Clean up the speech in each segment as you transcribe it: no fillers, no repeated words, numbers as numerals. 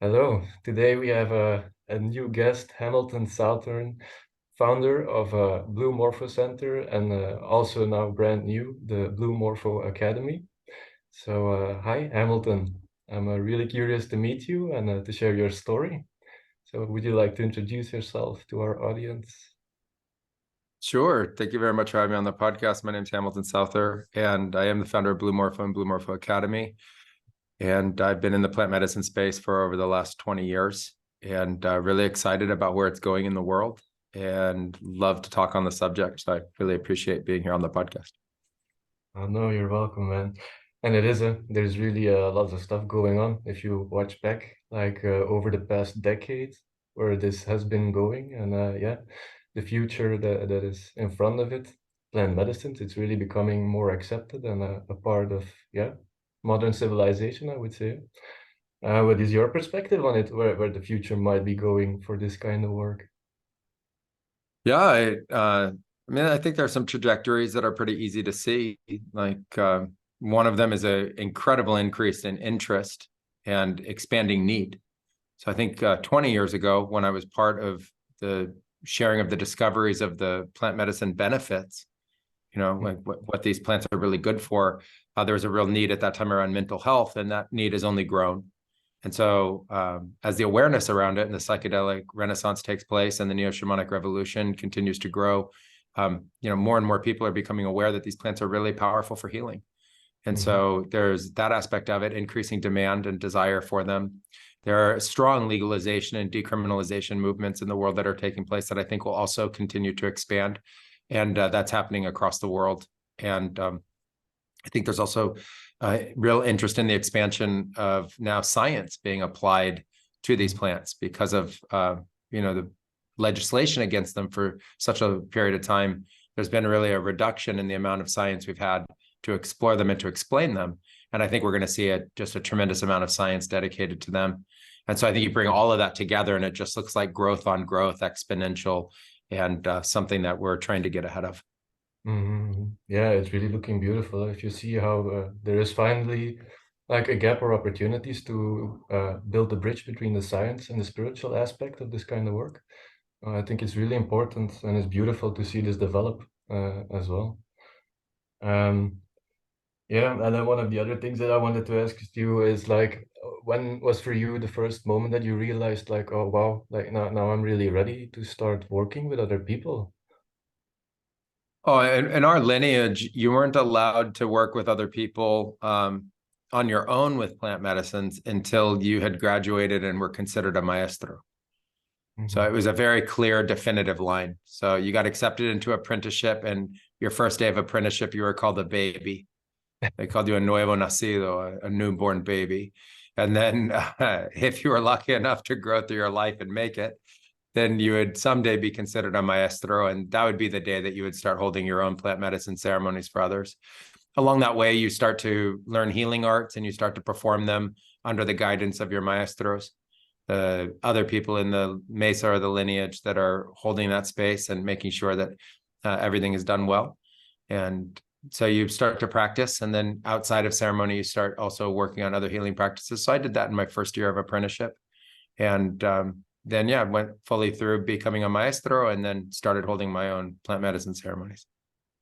Hello. Today we have a new guest, Hamilton Southern, founder of Blue Morpho Center and also now brand new, the Blue Morpho Academy. So, hi, Hamilton. I'm really curious to meet you and to share your story. So, would you like to introduce yourself to our audience? Sure. Thank you very much for having me on the podcast. My name is Hamilton Souther, and I am the founder of Blue Morpho and Blue Morpho Academy. And I've been in the plant medicine space for over the last 20 years and really excited about where it's going in the world and love to talk on the subject. So I really appreciate being here on the podcast. Oh, no, you're welcome, man. And there's really lots of stuff going on if you watch back, like over the past decade, where this has been going, and yeah, the future that is in front of it, plant medicines, it's really becoming more accepted and a part of, yeah, modern civilization, I would say. What is your perspective on it, where the future might be going for this kind of work? Yeah, I think there are some trajectories that are pretty easy to see. One of them is an incredible increase in interest and expanding need. So I think 20 years ago, when I was part of the sharing of the discoveries of the plant medicine benefits, like what these plants are really good for, there was a real need at that time around mental health, and that need has only grown. And so as the awareness around it and the psychedelic renaissance takes place and the neo-shamanic revolution continues to grow, more and more people are becoming aware that these plants are really powerful for healing. And so there's that aspect of it, increasing demand and desire for them. There are strong legalization and decriminalization movements in the world that are taking place that I think will also continue to expand. And that's happening across the world. And I think there's also real interest in the expansion of now science being applied to these plants because of the legislation against them for such a period of time. There's been really a reduction in the amount of science we've had to explore them and to explain them. And I think we're going to see just a tremendous amount of science dedicated to them. And so I think you bring all of that together and it just looks like growth on growth, exponential, and something that we're trying to get ahead of. Yeah, it's really looking beautiful. If you see how there is finally like a gap or opportunities to build the bridge between the science and the spiritual aspect of this kind of work, I think it's really important and it's beautiful to see this develop as well. Um, yeah, and then one of the other things that I wanted to ask you is like, when was for you the first moment that you realized like, oh wow, like now I'm really ready to start working with other people? Oh, in our lineage, you weren't allowed to work with other people on your own with plant medicines until you had graduated and were considered a maestro. So it was a very clear, definitive line. So you got accepted into apprenticeship, and your first day of apprenticeship, you were called a baby. They called you a nuevo nacido, a newborn baby. And then if you were lucky enough to grow through your life and make it, then you would someday be considered a maestro. And that would be the day that you would start holding your own plant medicine ceremonies for others. Along that way, you start to learn healing arts and you start to perform them under the guidance of your maestros, the other people in the mesa or the lineage that are holding that space and making sure that everything is done well. And so you start to practice, and then outside of ceremony, you start also working on other healing practices. So I did that in my first year of apprenticeship. And then, yeah, went fully through becoming a maestro and then started holding my own plant medicine ceremonies.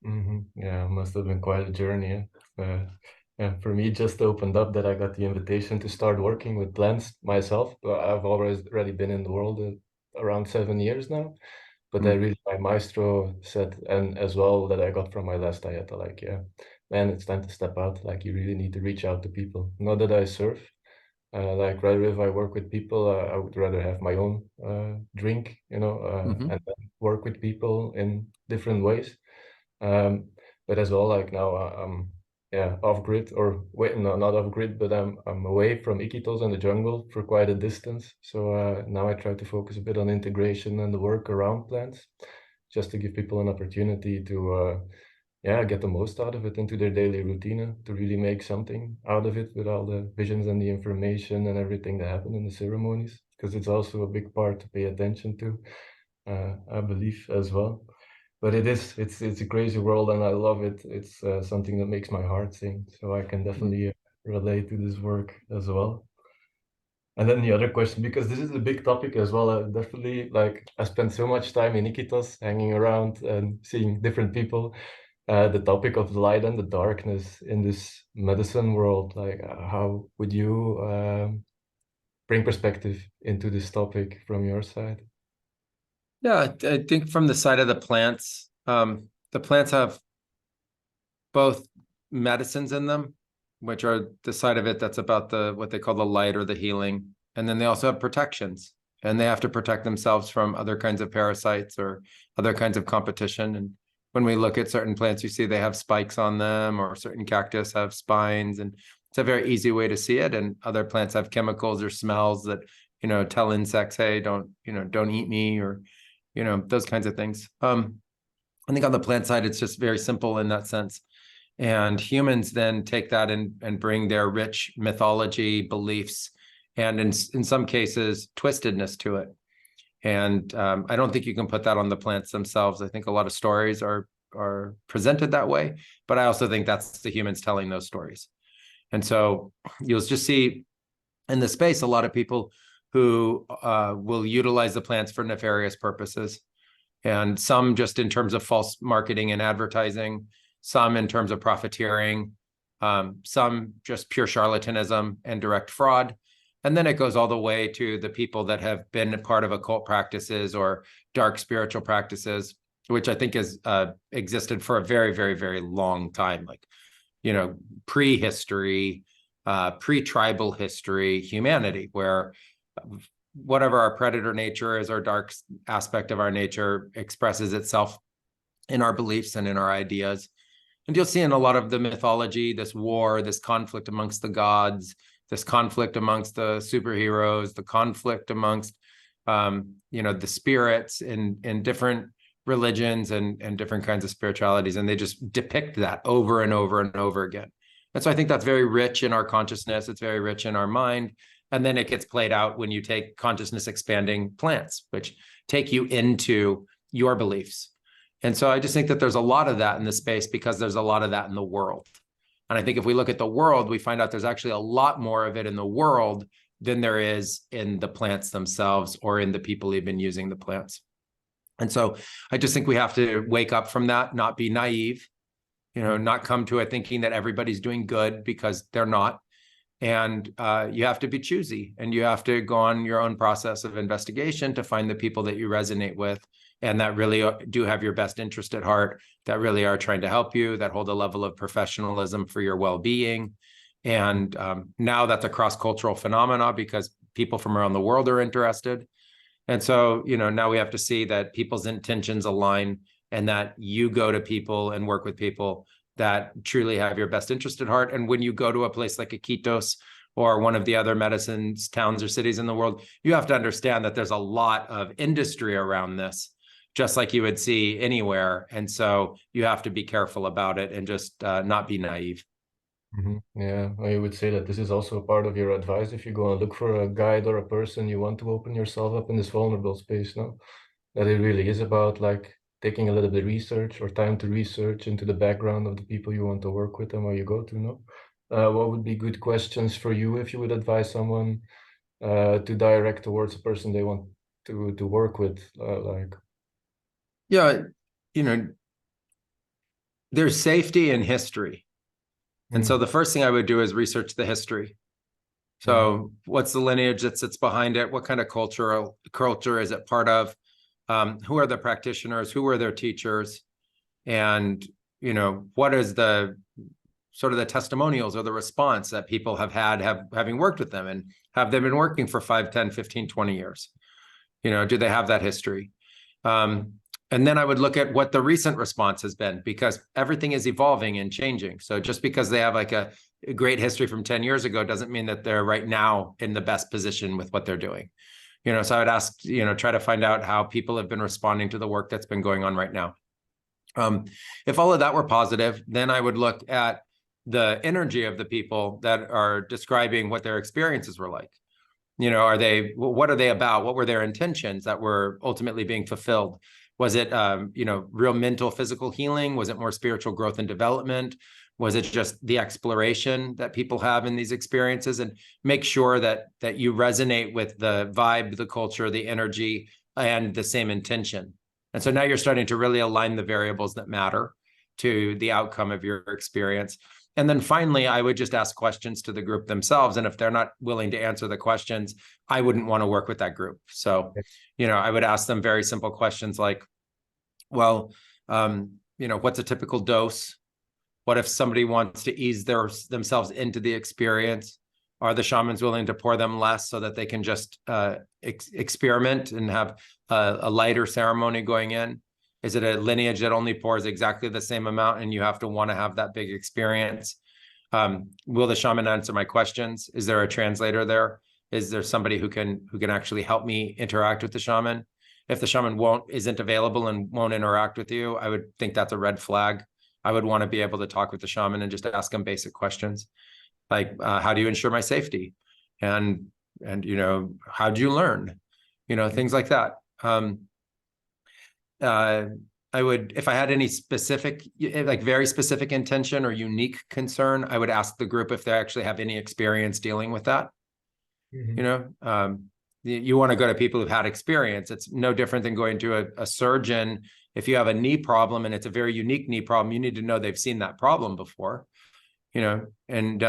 Yeah, must have been quite a journey. Yeah, for me, it just opened up that I got the invitation to start working with plants myself. I've already been in the world around 7 years now, but I Mm. really, my maestro said, and as well that I got from my last dieta, like, yeah, man, it's time to step out. Like, you really need to reach out to people. Not that I surf, like rather if I work with people, I would rather have my own drink, Mm-hmm. and then work with people in different ways. Um, but as well, like now I'm yeah off grid or wait no not off grid, but I'm away from Iquitos and the jungle for quite a distance. So now I try to focus a bit on integration and the work around plants, just to give people an opportunity to yeah get the most out of it into their daily routine to really make something out of it with all the visions and the information and everything that happened in the ceremonies, because it's also a big part to pay attention to, I believe as well. But it's a crazy world and I love it. It's something that makes my heart sing. So I can definitely relate to this work as well. And then the other question, because this is a big topic as well, definitely, like, I spent so much time in Iquitos hanging around and seeing different people. The topic of the light and the darkness in this medicine world, like, how would you bring perspective into this topic from your side? Yeah, I think from the side of the plants have both medicines in them, which are the side of it that's about the what they call the light or the healing. And then they also have protections, and they have to protect themselves from other kinds of parasites or other kinds of competition. And when we look at certain plants, you see they have spikes on them, or certain cactus have spines, and it's a very easy way to see it. And other plants have chemicals or smells that, tell insects, hey, don't eat me, or, those kinds of things. I think on the plant side, it's just very simple in that sense. And humans then take that and bring their rich mythology, beliefs, and in some cases, twistedness to it. And I don't think you can put that on the plants themselves. I think a lot of stories are presented that way, but I also think that's the humans telling those stories. And so you'll just see in the space a lot of people who will utilize the plants for nefarious purposes, and some just in terms of false marketing and advertising, some in terms of profiteering, some just pure charlatanism and direct fraud. And then it goes all the way to the people that have been part of occult practices or dark spiritual practices, which I think has existed for a very, very, very long time, like, prehistory, pre-tribal history, humanity, where whatever our predator nature is, our dark aspect of our nature expresses itself in our beliefs and in our ideas. And you'll see in a lot of the mythology, this war, this conflict amongst the gods, this conflict amongst the superheroes, the conflict amongst, the spirits in different religions and different kinds of spiritualities. And they just depict that over and over and over again. And so I think that's very rich in our consciousness. It's very rich in our mind. And then it gets played out when you take consciousness expanding plants, which take you into your beliefs. And so I just think that there's a lot of that in the space because there's a lot of that in the world. And I think if we look at the world, we find out there's actually a lot more of it in the world than there is in the plants themselves or in the people who've been using the plants. And so I just think we have to wake up from that, not be naive, not come to it thinking that everybody's doing good, because they're not. And you have to be choosy, and you have to go on your own process of investigation to find the people that you resonate with and that really do have your best interest at heart, that really are trying to help you, that hold a level of professionalism for your well-being. And now that's a cross-cultural phenomena because people from around the world are interested. And so, now we have to see that people's intentions align and that you go to people and work with people that truly have your best interest at heart. And when you go to a place like Iquitos or one of the other medicines towns or cities in the world, you have to understand that there's a lot of industry around this, just like you would see anywhere. And so you have to be careful about it and just not be naive. Yeah, I would say that this is also part of your advice if you go and look for a guide or a person you want to open yourself up in this vulnerable space, no? That it really is about, like, taking a little bit of research or time to research into the background of the people you want to work with and where you go to, no? What would be good questions for you if you would advise someone to direct towards a person they want to work with, like? Yeah, there's safety in history. And so the first thing I would do is research the history. So what's the lineage that sits behind it? What kind of culture is it part of? Who are the practitioners? Who were their teachers? And, what is the sort of the testimonials or the response that people have had having worked with them? And have they been working for 5, 10, 15, 20 years? Do they have that history? And then I would look at what the recent response has been, because everything is evolving and changing. So just because they have like a great history from 10 years ago doesn't mean that they're right now in the best position with what they're doing. So I would ask, try to find out how people have been responding to the work that's been going on right now. If all of that were positive, then I would look at the energy of the people that are describing what their experiences were like. What are they about? What were their intentions that were ultimately being fulfilled? Was it, real mental, physical healing? Was it more spiritual growth and development? Was it just the exploration that people have in these experiences? And make sure that you resonate with the vibe, the culture, the energy, and the same intention. And so now you're starting to really align the variables that matter to the outcome of your experience. And then finally, I would just ask questions to the group themselves. And if they're not willing to answer the questions, I wouldn't want to work with that group. So, I would ask them very simple questions like, well, what's a typical dose? What if somebody wants to ease themselves into the experience? Are the shamans willing to pour them less so that they can just experiment and have a lighter ceremony going in? Is it a lineage that only pours exactly the same amount and you have to want to have that big experience? Will the shaman answer my questions? Is there a translator there? Is there somebody who can actually help me interact with the shaman? If the shaman isn't available and won't interact with you, I would think that's a red flag. I would want to be able to talk with the shaman and just ask them basic questions like, how do you ensure my safety? And how do you learn? Things like that. I would, if I had any specific, like very specific intention or unique concern, I would ask the group if they actually have any experience dealing with that. Mm-hmm. You want to go to people who've had experience. It's no different than going to a surgeon. If you have a knee problem and it's a very unique knee problem, you need to know they've seen that problem before, and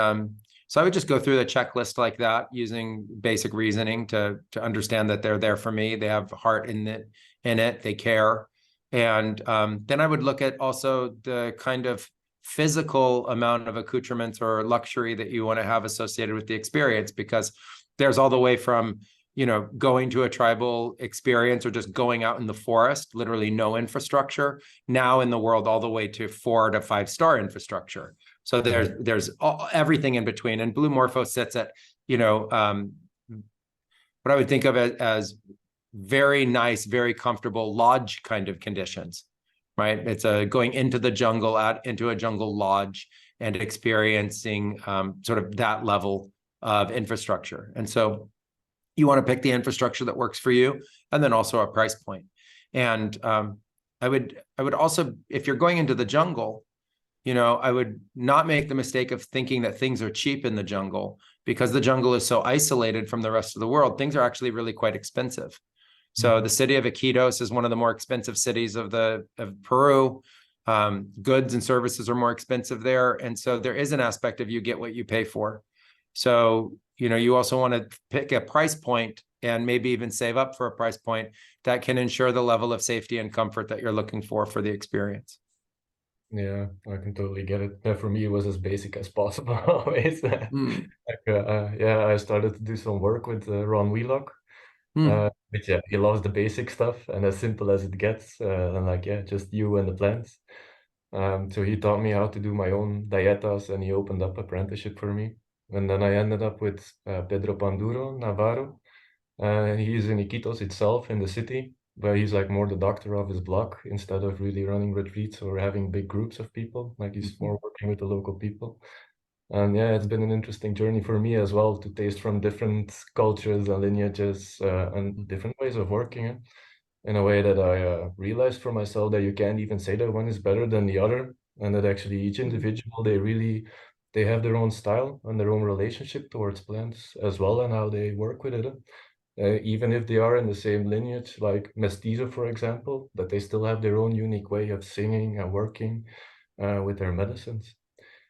so I would just go through the checklist like that using basic reasoning to understand that they're there for me. They have heart in it, they care. And then I would look at also the kind of physical amount of accoutrements or luxury that you want to have associated with the experience, because there's all the way from going to a tribal experience or just going out in the forest, literally no infrastructure, now in the world, all the way to 4 to 5-star infrastructure. So there's everything in between. And Blue Morpho sits at, what I would think of as very nice, very comfortable lodge kind of conditions, right? It's going into the jungle, into a jungle lodge and experiencing sort of that level of infrastructure. And so you want to pick the infrastructure that works for you, and then also a price point. And I would also, if you're going into the jungle, I would not make the mistake of thinking that things are cheap in the jungle, because the jungle is so isolated from the rest of the world. Things are actually really quite expensive. So the city of Iquitos is one of the more expensive cities of Peru. Goods and services are more expensive there. And so there is an aspect of you get what you pay for. So, you also want to pick a price point and maybe even save up for a price point that can ensure the level of safety and comfort that you're looking for the experience. Yeah, I can totally get it. Yeah, for me, it was as basic as possible always. I started to do some work with Ron Wheelock. But yeah, he loves the basic stuff, and as simple as it gets, and just you and the plants. So he taught me how to do my own dietas, and he opened up apprenticeship for me. And then I ended up with Pedro Panduro Navarro. He's in Iquitos itself in the city, but he's like more the doctor of his block instead of really running retreats or having big groups of people. Like he's more working with the local people. And yeah, it's been an interesting journey for me as well to taste from different cultures and lineages and different ways of working in a way that I realized for myself that you can't even say that one is better than the other, and that actually each individual, they have their own style and their own relationship towards plants as well, and how they work with it. Even if they are in the same lineage, like mestizo, for example, that they still have their own unique way of singing and working with their medicines.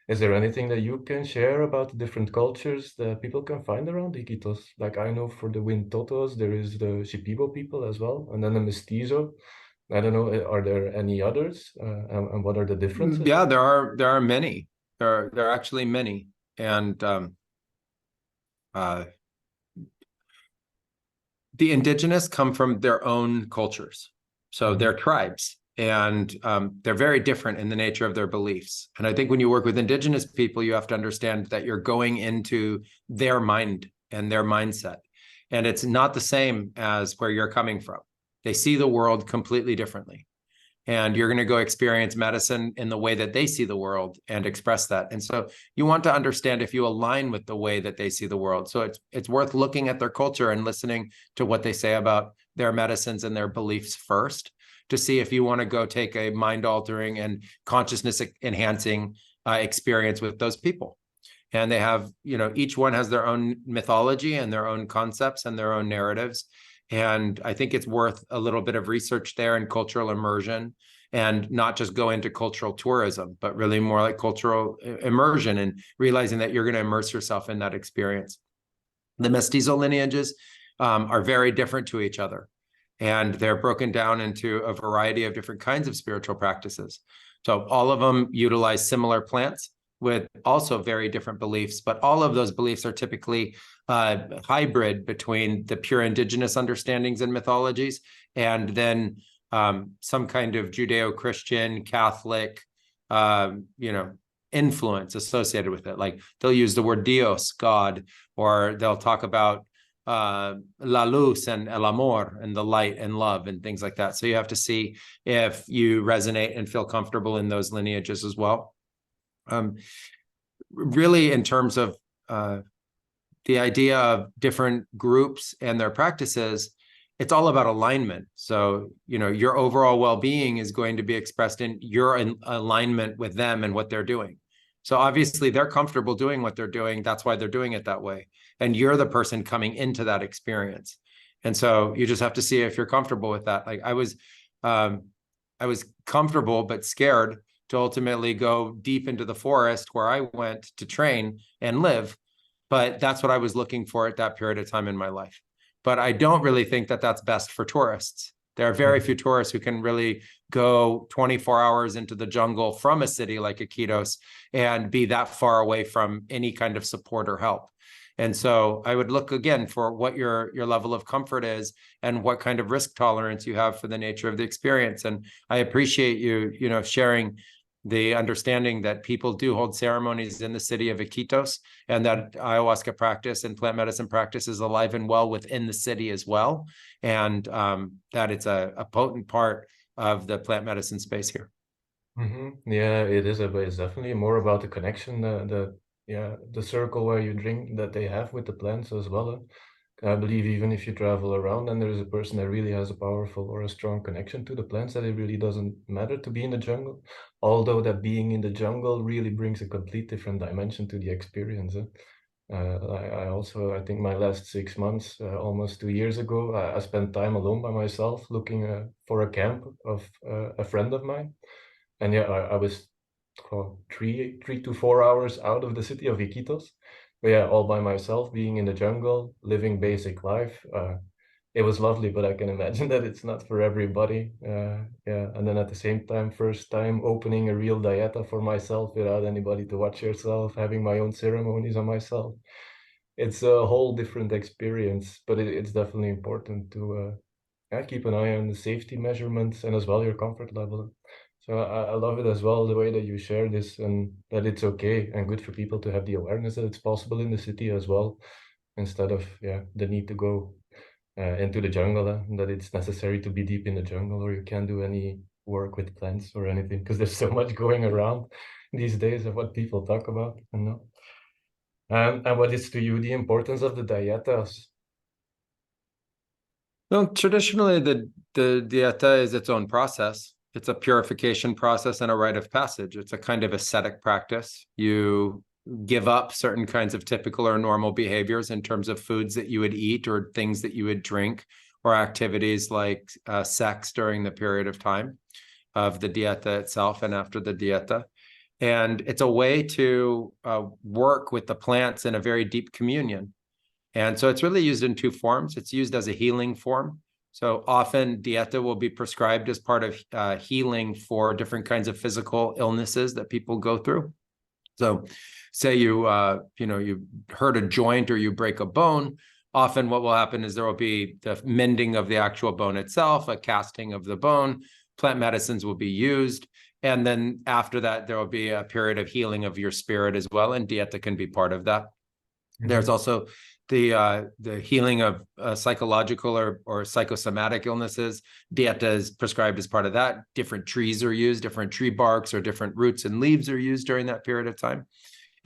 Is there anything that you can share about the different cultures that people can find around Iquitos? Like I know for the Wintotos, there is the Shipibo people as well, and then the Mestizo. I don't know, are there any others? And what are the differences? Yeah, there are many. There are actually many. And the indigenous come from their own cultures. So they're tribes, and they're very different in the nature of their beliefs. And I think when you work with indigenous people, you have to understand that you're going into their mind and their mindset. And it's not the same as where you're coming from. They see the world completely differently. And you're going to go experience medicine in the way that they see the world and express that. And so you want to understand if you align with the way that they see the world. So it's worth looking at their culture and listening to what they say about their medicines and their beliefs first, to see if you want to go take a mind altering and consciousness enhancing experience with those people. And they have, each one has their own mythology and their own concepts and their own narratives. And I think it's worth a little bit of research there and cultural immersion, and not just go into cultural tourism, but really more like cultural immersion and realizing that you're going to immerse yourself in that experience. The mestizo lineages are very different to each other, and they're broken down into a variety of different kinds of spiritual practices. So all of them utilize similar plants with also very different beliefs, but all of those beliefs are typically hybrid between the pure indigenous understandings and mythologies, and then some kind of Judeo-Christian, Catholic, influence associated with it. Like they'll use the word Dios, God, or they'll talk about la luz and el amor and the light and love and things like that. So you have to see if you resonate and feel comfortable in those lineages as well. Really, in terms of the idea of different groups and their practices, it's all about alignment. So, your overall well-being is going to be expressed in your alignment with them and what they're doing. So obviously they're comfortable doing what they're doing. That's why they're doing it that way. And you're the person coming into that experience. And so you just have to see if you're comfortable with that. Like I was comfortable, but scared to ultimately go deep into the forest where I went to train and live. But that's what I was looking for at that period of time in my life. But I don't really think that that's best for tourists. There are very few tourists who can really go 24 hours into the jungle from a city like Iquitos and be that far away from any kind of support or help. And so I would look again for what your level of comfort is and what kind of risk tolerance you have for the nature of the experience. And I appreciate you, sharing the understanding that people do hold ceremonies in the city of Iquitos, and that ayahuasca practice and plant medicine practice is alive and well within the city as well. And that it's a potent part of the plant medicine space here. Yeah, it is, but it's definitely more about the connection, the circle where you drink that they have with the plants as well. I believe even if you travel around and there's a person that really has a powerful or a strong connection to the plants, that it really doesn't matter to be in the jungle. Although that being in the jungle really brings a complete different dimension to the experience. I think my last 6 months, almost 2 years ago, I spent time alone by myself looking for a camp of a friend of mine. And yeah, I was 3 to 4 hours out of the city of Iquitos. But yeah, all by myself, being in the jungle, living basic life. It was lovely, but I can imagine that it's not for everybody. And then at the same time, first time opening a real dieta for myself without anybody to watch yourself, having my own ceremonies on myself. It's a whole different experience, but it's definitely important to keep an eye on the safety measurements and as well your comfort level. So I love it as well, the way that you share this, and that it's okay and good for people to have the awareness that it's possible in the city as well, instead of the need to go into the jungle, that it's necessary to be deep in the jungle or you can't do any work with plants or anything, because there's so much going around these days of what people talk about. And what is to you the importance of the dietas? Well, traditionally, the dieta is its own process. It's a purification process and a rite of passage. It's a kind of ascetic practice. You give up certain kinds of typical or normal behaviors in terms of foods that you would eat or things that you would drink, or activities like sex during the period of time of the dieta itself and after the dieta. And it's a way to work with the plants in a very deep communion. And so it's really used in two forms. It's used as a healing form. So often dieta will be prescribed as part of healing for different kinds of physical illnesses that people go through. So say you hurt a joint or you break a bone, often what will happen is there will be the mending of the actual bone itself, a casting of the bone, plant medicines will be used. And then after that, there will be a period of healing of your spirit as well. And dieta can be part of that. There's also the healing of psychological or psychosomatic illnesses. Dieta is prescribed as part of that. Different trees are used, different tree barks or different roots and leaves are used during that period of time.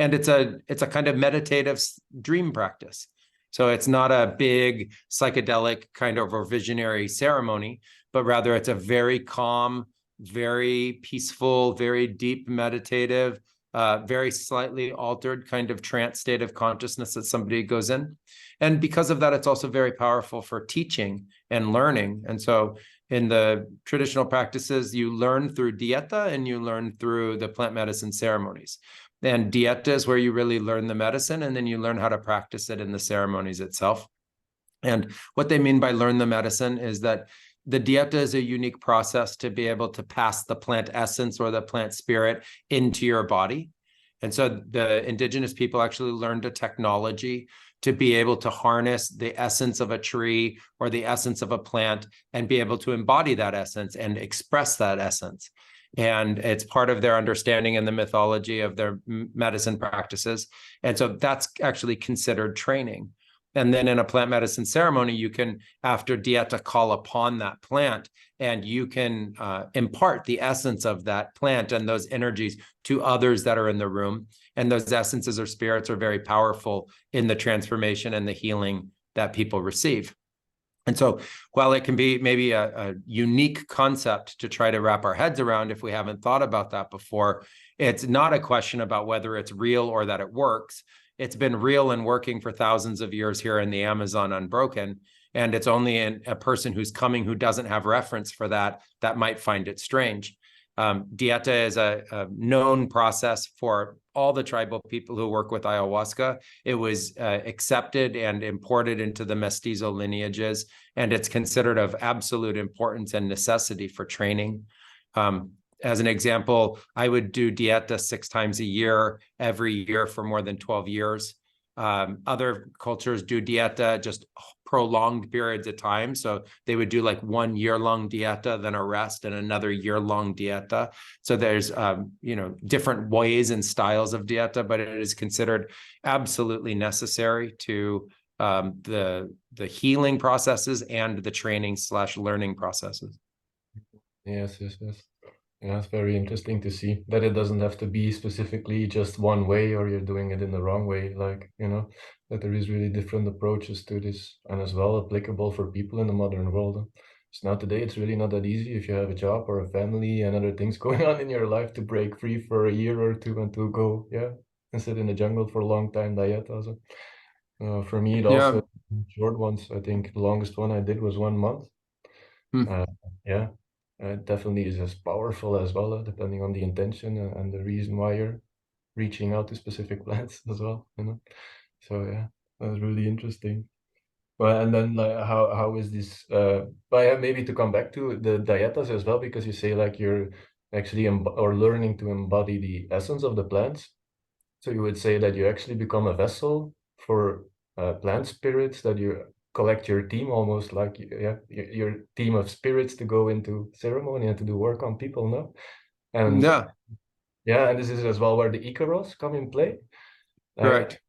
And it's a kind of meditative dream practice. So it's not a big psychedelic kind of or visionary ceremony, but rather it's a very calm, very peaceful, very deep meditative very slightly altered kind of trance state of consciousness that somebody goes in. And because of that, it's also very powerful for teaching and learning. And so in the traditional practices, you learn through dieta and you learn through the plant medicine ceremonies. And dieta is where you really learn the medicine, and then you learn how to practice it in the ceremonies itself. And what they mean by learn the medicine is that the dieta is a unique process to be able to pass the plant essence or the plant spirit into your body. And so the indigenous people actually learned a technology to be able to harness the essence of a tree or the essence of a plant and be able to embody that essence and express that essence. And it's part of their understanding and the mythology of their medicine practices. And so that's actually considered training. And then in a plant medicine ceremony, you can, after dieta, call upon that plant, and you can impart the essence of that plant and those energies to others that are in the room. And those essences or spirits are very powerful in the transformation and the healing that people receive. And so while it can be maybe a unique concept to try to wrap our heads around if we haven't thought about that before, it's not a question about whether it's real or that it works. It's been real and working for thousands of years here in the Amazon unbroken. And it's only a person who's coming who doesn't have reference for that might find it strange. Dieta is a known process for all the tribal people who work with ayahuasca. It was accepted and imported into the mestizo lineages, and it's considered of absolute importance and necessity for training. As an example, I would do dieta 6 times a year, every year for more than 12 years. Other cultures do dieta just prolonged periods of time. So they would do like 1 year-long dieta, then a rest, and another year-long dieta. So there's, different ways and styles of dieta, but it is considered absolutely necessary to the healing processes and the training/learning processes. Yes. Yeah, it's very interesting to see that it doesn't have to be specifically just one way, or you're doing it in the wrong way. Like, that there is really different approaches to this, and as well applicable for people in the modern world. So now today, it's really not that easy if you have a job or a family and other things going on in your life to break free for a year or two and to go, and sit in the jungle for a long time diet also. For me, it Yeah. also short ones. I think the longest one I did was 1 month. Yeah. It definitely is as powerful as well, depending on the intention and the reason why you're reaching out to specific plants as well, So yeah, that's really interesting. Well, and then like how is this? But yeah, maybe to come back to the dietas as well, because you say like you're actually or learning to embody the essence of the plants. So you would say that you actually become a vessel for plant spirits, that you collect your team almost like your team of spirits to go into ceremony and to do work on people, no? And and this is as well where the Icaros come in play. Correct.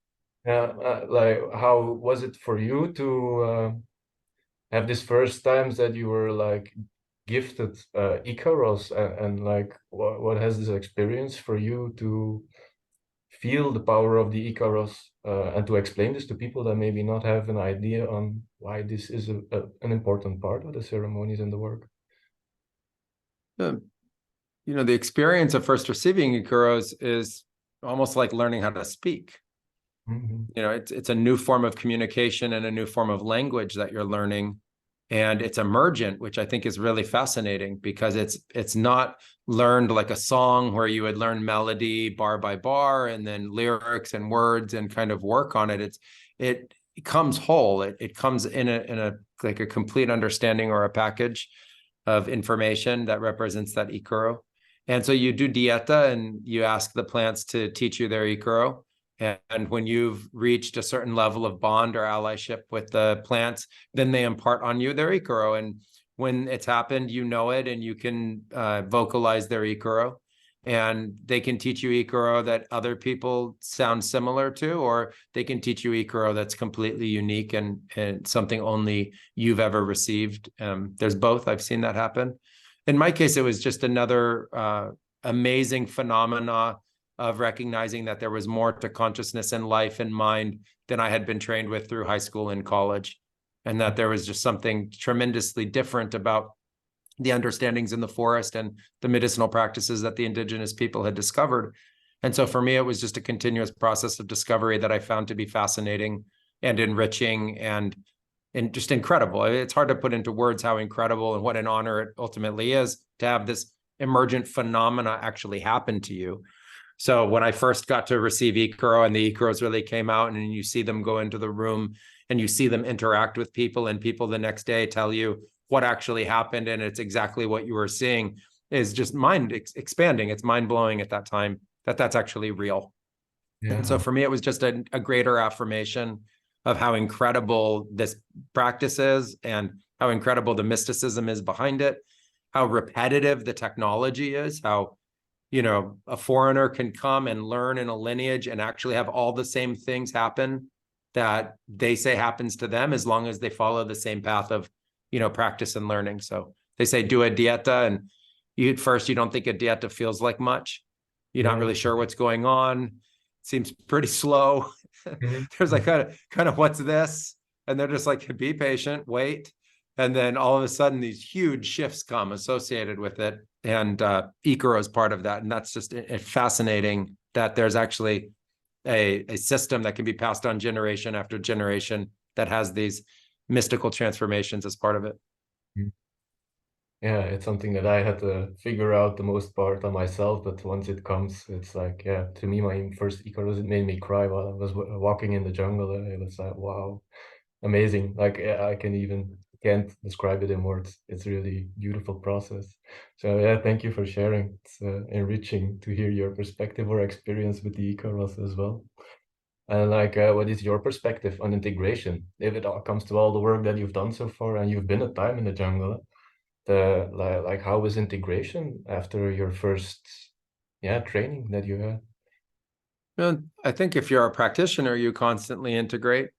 Like how was it for you to have this first times that you were like gifted Icaros, and like what has this experience for you to feel the power of the Icaros, and to explain this to people that maybe not have an idea on why this is an important part of the ceremonies and the work? The experience of first receiving Icaros is almost like learning how to speak. It's a new form of communication and a new form of language that you're learning. And it's emergent, which I think is really fascinating, because it's not learned like a song where you would learn melody bar by bar and then lyrics and words and kind of work on it. It comes whole. It comes in a like a complete understanding or a package of information that represents that Icaro. And so you do dieta and you ask the plants to teach you their Icaro. And when you've reached a certain level of bond or allyship with the plants, then they impart on you their Icaro. And when it's happened, you know it, and you can vocalize their Icaro. And they can teach you Icaro that other people sound similar to, or they can teach you Icaro that's completely unique and something only you've ever received. There's both. I've seen that happen. In my case, it was just another amazing phenomena of recognizing that there was more to consciousness and life and mind than I had been trained with through high school and college, and that there was just something tremendously different about the understandings in the forest and the medicinal practices that the indigenous people had discovered. And so for me, it was just a continuous process of discovery that I found to be fascinating and enriching and just incredible. It's hard to put into words how incredible and what an honor it ultimately is to have this emergent phenomena actually happen to you. So when I first got to receive Icaro and the Icaros really came out and you see them go into the room and you see them interact with people and people the next day tell you what actually happened and it's exactly what you were seeing, is just mind expanding. It's mind blowing at that time that that's actually real. And so Yeah. for me, it was just a greater affirmation of how incredible this practice is and how incredible the mysticism is behind it, how repetitive the technology is, how, you know, a foreigner can come and learn in a lineage and actually have all the same things happen that they say happens to them, as long as they follow the same path of, you know, practice and learning. So they say do a dieta, and you at first you don't think a dieta feels like much. You're not really sure what's going on. It seems pretty slow. There's like kind of what's this? And they're just like, be patient, wait. And then all of a sudden these huge shifts come associated with it. And Icaro is part of that. And that's just fascinating that there's actually a system that can be passed on generation after generation that has these mystical transformations as part of it. Yeah, it's something that I had to figure out the most part on myself, but once it comes, it's like, yeah, to me, my first Icarus, it made me cry while I was walking in the jungle. It was like, wow, amazing. Like, yeah, I can't describe it in words. It's really beautiful process. So yeah, thank you for sharing. It's enriching to hear your perspective or experience with the Icarus as well. And like, what is your perspective on integration? If it all comes to all the work that you've done so far, and you've been a time in the jungle, like how was integration after your first training that you had? Well, I think if you're a practitioner, you constantly integrate.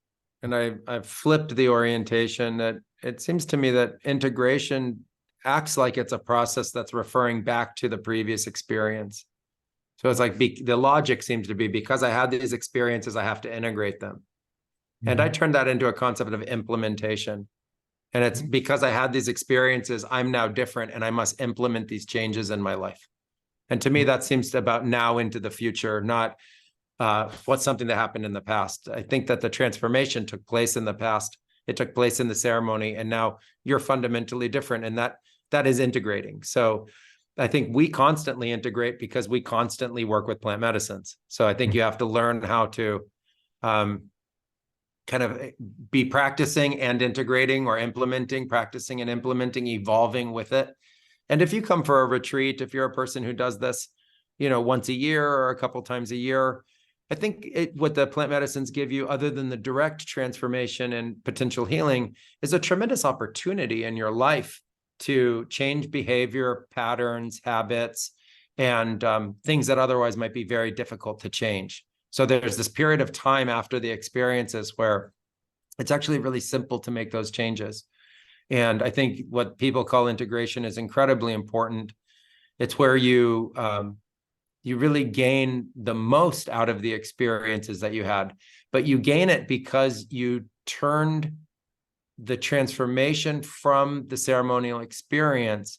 And I've flipped the orientation that it seems to me that integration acts like it's a process that's referring back to the previous experience. So it's like the logic seems to be, because I had these experiences, I have to integrate them. And I turned that into a concept of implementation. And it's because I had these experiences, I'm now different and I must implement these changes in my life. And to me, that seems about now into the future, not what's something that happened in the past. I think that the transformation took place in the past. It took place in the ceremony, and now you're fundamentally different, and that is integrating. So I think we constantly integrate because we constantly work with plant medicines. So I think you have to learn how to kind of be practicing and integrating, or implementing, practicing and implementing, evolving with it. And if you come for a retreat, if you're a person who does this, you know, once a year or a couple times a year, I think what the plant medicines give you, other than the direct transformation and potential healing, is a tremendous opportunity in your life to change behavior, patterns, habits, and things that otherwise might be very difficult to change. So there's this period of time after the experiences where it's actually really simple to make those changes. And I think what people call integration is incredibly important. It's where you really gain the most out of the experiences that you had, but you gain it because you turned the transformation from the ceremonial experience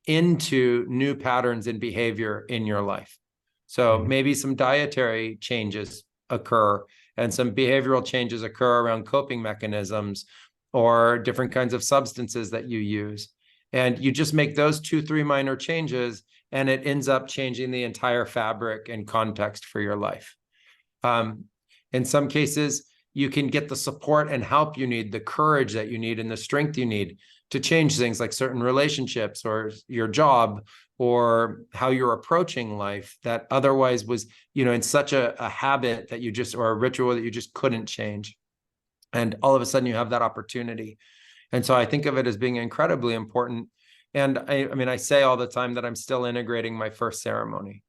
into new patterns and behavior in your life. So maybe some dietary changes occur and some behavioral changes occur around coping mechanisms or different kinds of substances that you use. And you just make those 2-3 minor changes, and it ends up changing the entire fabric and context for your life. In some cases, you can get the support and help you need, the courage that you need, and the strength you need to change things like certain relationships or your job or how you're approaching life that otherwise was, you know, in such a habit that you just, or a ritual that you just couldn't change. And all of a sudden you have that opportunity. And so I think of it as being incredibly important. And I mean, I say all the time that I'm still integrating my first ceremony.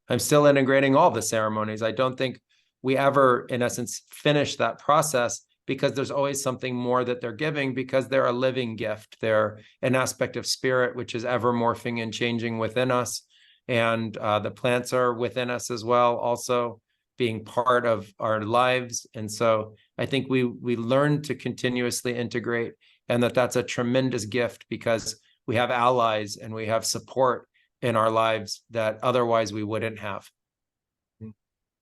I'm still integrating all the ceremonies. I don't think we ever, in essence, finish that process, because there's always something more that they're giving, because they're a living gift. They're an aspect of spirit, which is ever morphing and changing within us. And the plants are within us as well, also being part of our lives. And so I think we learn to continuously integrate, and that's a tremendous gift, because we have allies and we have support in our lives that otherwise we wouldn't have.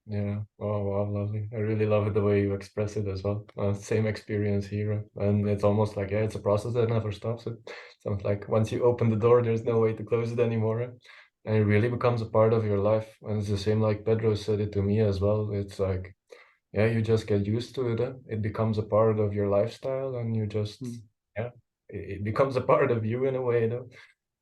Yeah. Oh, wow, lovely. I really love it the way you express it as well. Same experience here. And it's almost like, yeah, it's a process that never stops. It sounds like once you open the door, there's no way to close it anymore. And it really becomes a part of your life. And it's the same like Pedro said it to me as well. It's like, yeah, you just get used to it. It becomes a part of your lifestyle and you just, Mm. yeah, it becomes a part of you in a way, though.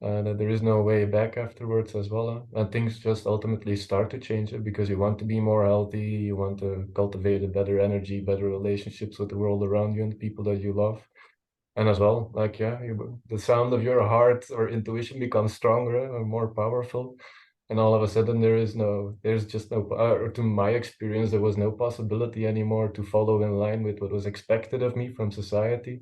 That there is no way back afterwards as well. And things just ultimately start to change it because you want to be more healthy, you want to cultivate a better energy, better relationships with the world around you and the people that you love. And as well, like, yeah, the sound of your heart or intuition becomes stronger or more powerful. And all of a sudden, there's just no, or to my experience, there was no possibility anymore to follow in line with what was expected of me from society,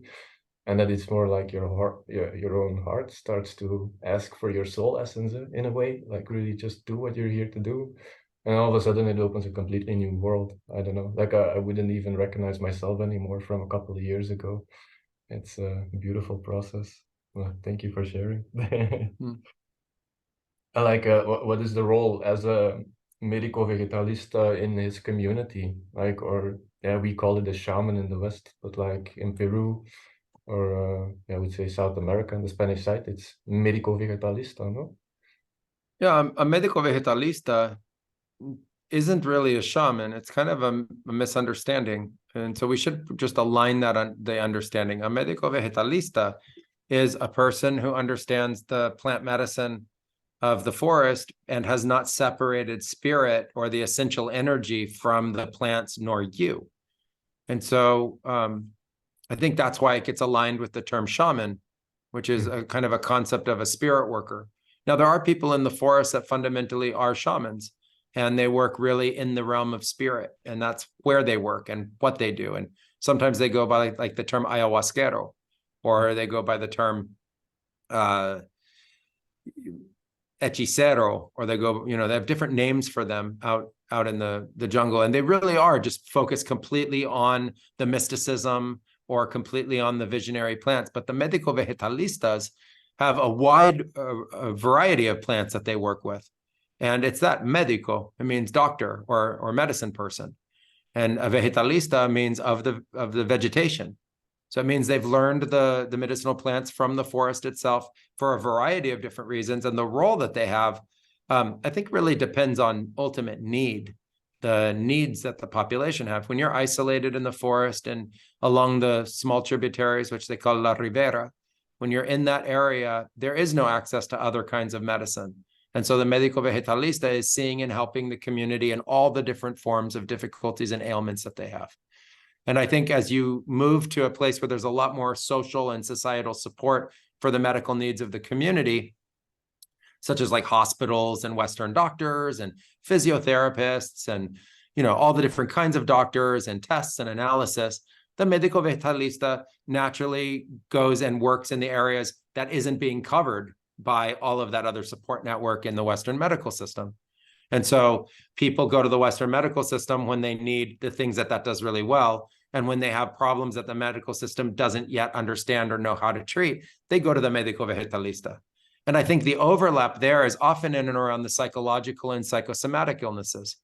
and that it's more like your heart, your own heart starts to ask for your soul essence in a way, like really just do what you're here to do. And all of a sudden it opens a completely new world. I don't know, like I wouldn't even recognize myself anymore from a couple of years ago. It's a beautiful process. Well, thank you for sharing. Mm. I like what is the role as a medico vegetalista in his community, like, or yeah, we call it a shaman in the West, but like in Peru, or I would say South America on the Spanish side, it's médico vegetalista, no? Yeah, a medico vegetalista isn't really a shaman. It's kind of a misunderstanding. And so we should just align that on the understanding. A medico vegetalista is a person who understands the plant medicine of the forest and has not separated spirit or the essential energy from the plants nor you. And so I think that's why it gets aligned with the term shaman, which is a kind of a concept of a spirit worker. Now, there are people in the forest that fundamentally are shamans, and they work really in the realm of spirit, and that's where they work and what they do. And sometimes they go by like the term ayahuasquero, or they go by the term hechicero, or they go, they have different names for them out in the jungle, and they really are just focused completely on the mysticism or completely on the visionary plants. But the medico vegetalistas have a wide variety of plants that they work with, and it's that medico, it means doctor or medicine person, and a vegetalista means of the vegetation. So it means they've learned the medicinal plants from the forest itself for a variety of different reasons. And the role that they have, I think, really depends on ultimate need, the needs that the population have. When you're isolated in the forest and along the small tributaries, which they call La Ribera, when you're in that area, there is no access to other kinds of medicine. And so the medico vegetalista is seeing and helping the community in all the different forms of difficulties and ailments that they have. And I think as you move to a place where there's a lot more social and societal support for the medical needs of the community, such as like hospitals and Western doctors and physiotherapists and all the different kinds of doctors and tests and analysis, the medico vegetalista naturally goes and works in the areas that isn't being covered by all of that other support network in the Western medical system. And so people go to the Western medical system when they need the things that does really well. And when they have problems that the medical system doesn't yet understand or know how to treat, they go to the medico vegetalista. And I think the overlap there is often in and around the psychological and psychosomatic illnesses,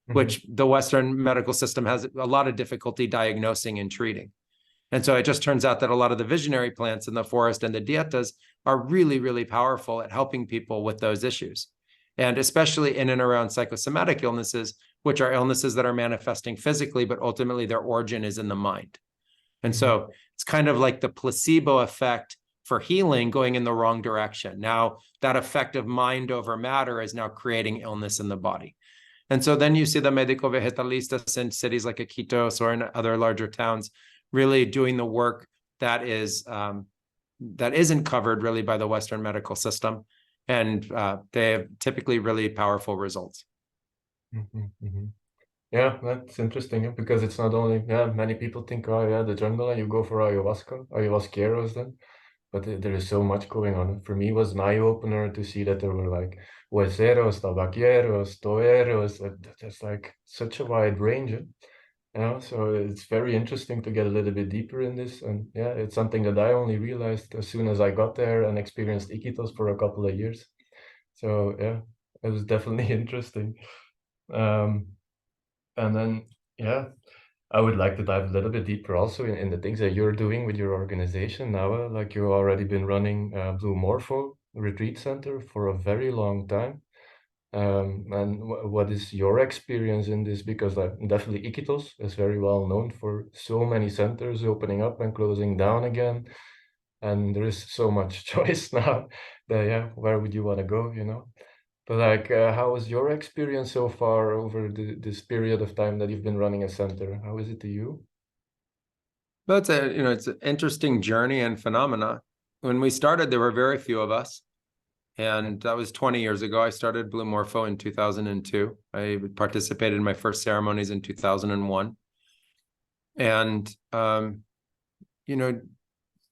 which the Western medical system has a lot of difficulty diagnosing and treating. And so it just turns out that a lot of the visionary plants in the forest and the dietas are really, really powerful at helping people with those issues. And especially in and around psychosomatic illnesses, which are illnesses that are manifesting physically, but ultimately their origin is in the mind. And so it's kind of like the placebo effect for healing going in the wrong direction. Now, that effect of mind over matter is now creating illness in the body. And so then you see the medico vegetalistas in cities like Iquitos or in other larger towns really doing the work that isn't covered really by the Western medical system. And they have typically really powerful results. Yeah, that's interesting because it's not only, yeah, many people think, oh yeah, the jungle and you go for ayahuasqueros then, but there is so much going on. For me, it was an eye-opener to see that there were like hueseros, tabaqueros, toeros, there's like such a wide range. So it's very interesting to get a little bit deeper in this. And yeah, it's something that I only realized as soon as I got there and experienced Iquitos for a couple of years. So yeah, it was definitely interesting. Um, And then, yeah, I would like to dive a little bit deeper also in the things that you're doing with your organization now. Like you've already been running Blue Morpho Retreat Center for a very long time. And what is your experience in this? Because definitely Iquitos is very well known for so many centers opening up and closing down again. And there is so much choice now that, yeah, where would you want to go, you know? But like, how was your experience so far over this period of time that you've been running a center? How is it to you? But it's an interesting journey and phenomena. When we started, there were very few of us. And that was 20 years ago. I started Blue Morpho in 2002. I participated in my first ceremonies in 2001. And,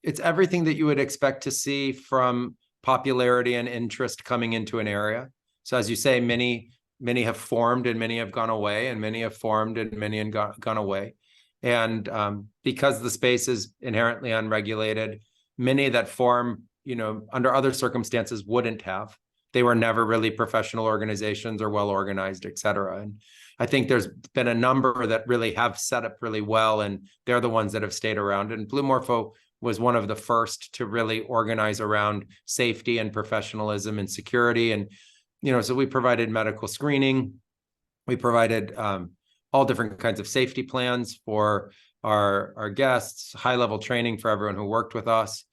it's everything that you would expect to see from popularity and interest coming into an area. So as you say, many have formed and many have gone away, and many have formed and many have gone away. And because the space is inherently unregulated, many that form, under other circumstances wouldn't have. They were never really professional organizations or well organized, et cetera. And I think there's been a number that really have set up really well, and they're the ones that have stayed around. And Blue Morpho was one of the first to really organize around safety and professionalism and security. And, so we provided medical screening. We provided all different kinds of safety plans for our guests, high-level training for everyone who worked with us,